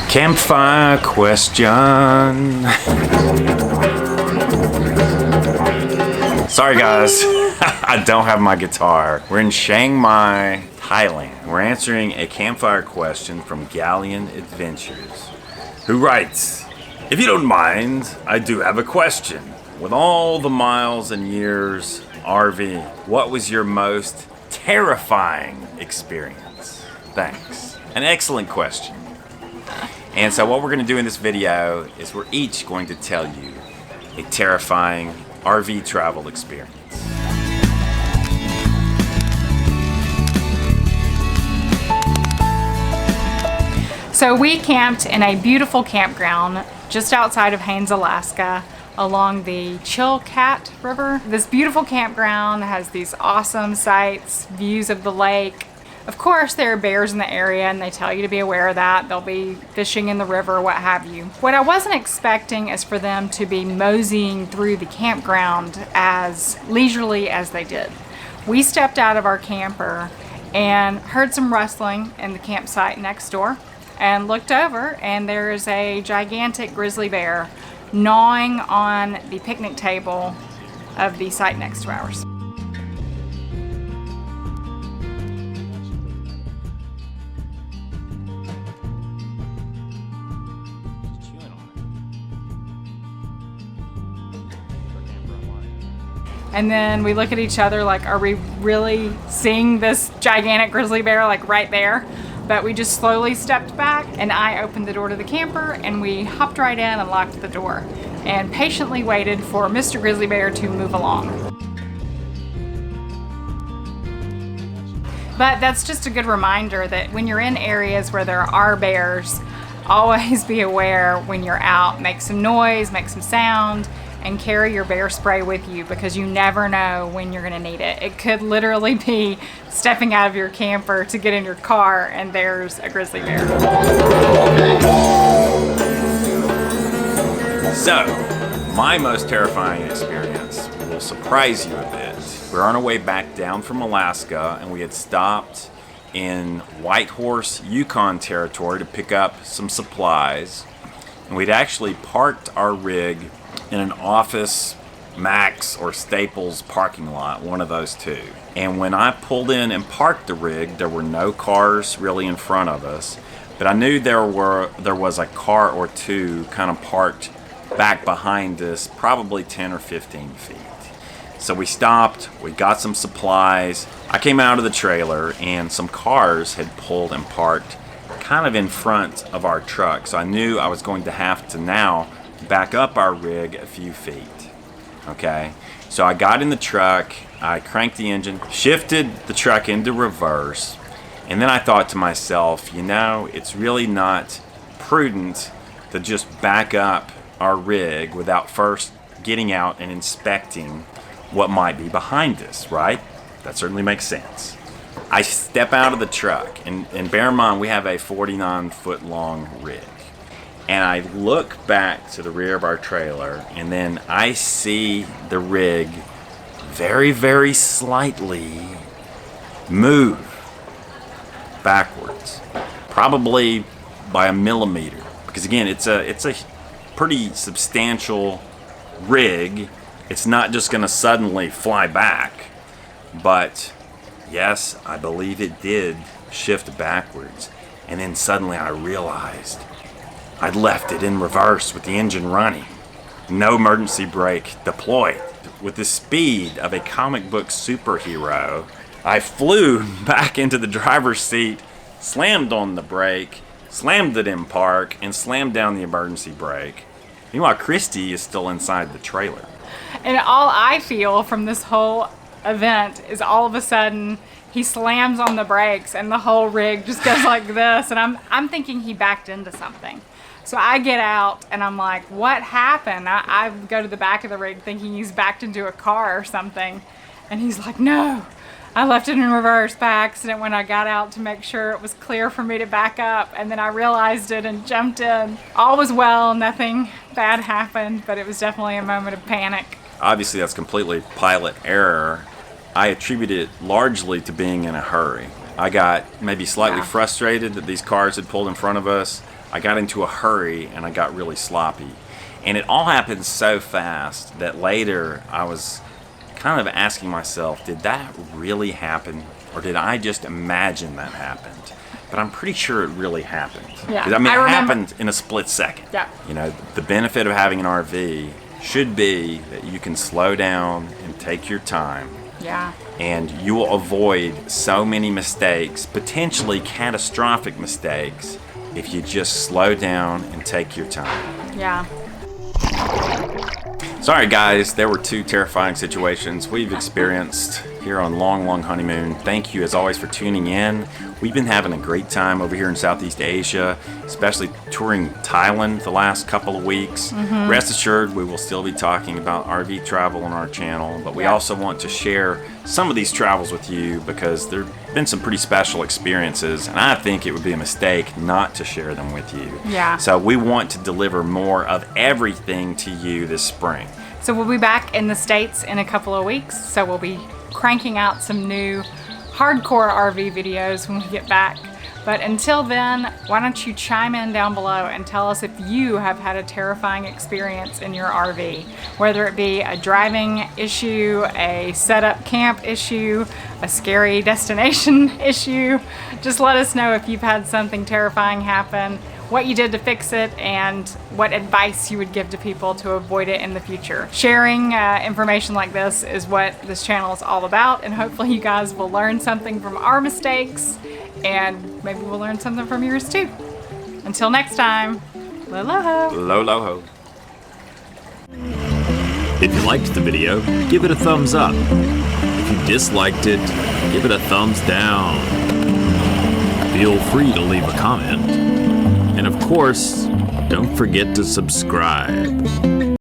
Campfire question. Sorry guys, I don't have my guitar. We're in Chiang Mai, Thailand. We're answering a campfire question from Galleon Adventures, who writes, "If you don't mind, I do have a question. With all the miles and years RV, what was your most terrifying experience?" Thanks. An excellent question. And so what we're going to do in this video is we're each going to tell you a terrifying RV travel experience. So we camped in a beautiful campground just outside of Haines, Alaska, along the Chilkat River. This beautiful campground has these awesome sights, views of the lake. Of course, there are bears in the area and they tell you to be aware of that. They'll be fishing in the river, what have you. What I wasn't expecting is for them to be moseying through the campground as leisurely as they did. We stepped out of our camper and heard some rustling in the campsite next door and looked over, and there is a gigantic grizzly bear gnawing on the picnic table of the site next to ours. And then we look at each other like, are we really seeing this gigantic grizzly bear like right there? But we just slowly stepped back and I opened the door to the camper and we hopped right in and locked the door and patiently waited for Mr. Grizzly Bear to move along. But that's just a good reminder that when you're in areas where there are bears, always be aware when you're out. Make some noise, make some sound, and carry your bear spray with you because you never know when you're gonna need it. It could literally be stepping out of your camper to get in your car and there's a grizzly bear. So, my most terrifying experience will surprise you a bit. We're on our way back down from Alaska and we had stopped in Whitehorse, Yukon territory to pick up some supplies. And we'd actually parked our rig in an Office Max or Staples parking lot, one of those two. And when I pulled in and parked the rig, there were no cars really in front of us, but I knew there was a car or two kind of parked back behind us, probably 10 or 15 feet. So we stopped, we got some supplies. I came out of the trailer and some cars had pulled and parked kind of in front of our truck. So I knew I was going to have to now back up our rig a few feet. Okay, so I got in the truck, I cranked the engine, shifted the truck into reverse, and then I thought to myself, you know, it's really not prudent to just back up our rig without first getting out and inspecting what might be behind us, right? That certainly makes sense. I step out of the truck, and bear in mind we have a 49-foot long rig. And I look back to the rear of our trailer, and then I see the rig very, very slightly move backwards, probably by a millimeter. Because again, it's a pretty substantial rig. It's not just going to suddenly fly back, but yes, I believe it did shift backwards. And then suddenly I realized I'd left it in reverse with the engine running. No emergency brake deployed. With the speed of a comic book superhero, I flew back into the driver's seat, slammed on the brake, slammed it in park, and slammed down the emergency brake. Meanwhile, Christy is still inside the trailer. And all I feel from this whole event is all of a sudden he slams on the brakes and the whole rig just goes like this, and I'm thinking he backed into something. So I get out and I'm like, what happened? I go to the back of the rig thinking he's backed into a car or something. And he's like, no, I left it in reverse by accident when I got out to make sure it was clear for me to back up. And then I realized it and jumped in. All was well, nothing bad happened, but it was definitely a moment of panic. Obviously that's completely pilot error. I attribute it largely to being in a hurry. I got maybe slightly frustrated that these cars had pulled in front of us. I got into a hurry and I got really sloppy. And it all happened so fast that later I was kind of asking myself, did that really happen? Or did I just imagine that happened? But I'm pretty sure it really happened. Yeah, 'Cause, I mean, I it remember- happened in a split second. Yeah. You know, the benefit of having an RV should be that you can slow down and take your time. Yeah. And you will avoid so many mistakes, potentially catastrophic mistakes, if you just slow down and take your time. Yeah. Sorry guys, there were 2 terrifying situations we've experienced here on Long Long Honeymoon. Thank you as always for tuning in. We've been having a great time over here in Southeast Asia, especially touring Thailand the last couple of weeks. Rest assured we will still be talking about RV travel on our channel, but we also want to share some of these travels with you because there have been some pretty special experiences, and I think it would be a mistake not to share them with you. Yeah. So we want to deliver more of everything to you this spring. So we'll be back in the States in a couple of weeks. So we'll be cranking out some new hardcore RV videos when we get back. But until then, why don't you chime in down below and tell us if you have had a terrifying experience in your RV, whether it be a driving issue, a setup camp issue, a scary destination issue. Just let us know if you've had something terrifying happen, what you did to fix it, and what advice you would give to people to avoid it in the future. Sharing information like this is what this channel is all about, and hopefully you guys will learn something from our mistakes, and maybe we'll learn something from yours too. Until next time, lo-lo-ho. Lo-lo-ho. If you liked the video, give it a thumbs up. If you disliked it, give it a thumbs down. Feel free to leave a comment. And of course, don't forget to subscribe.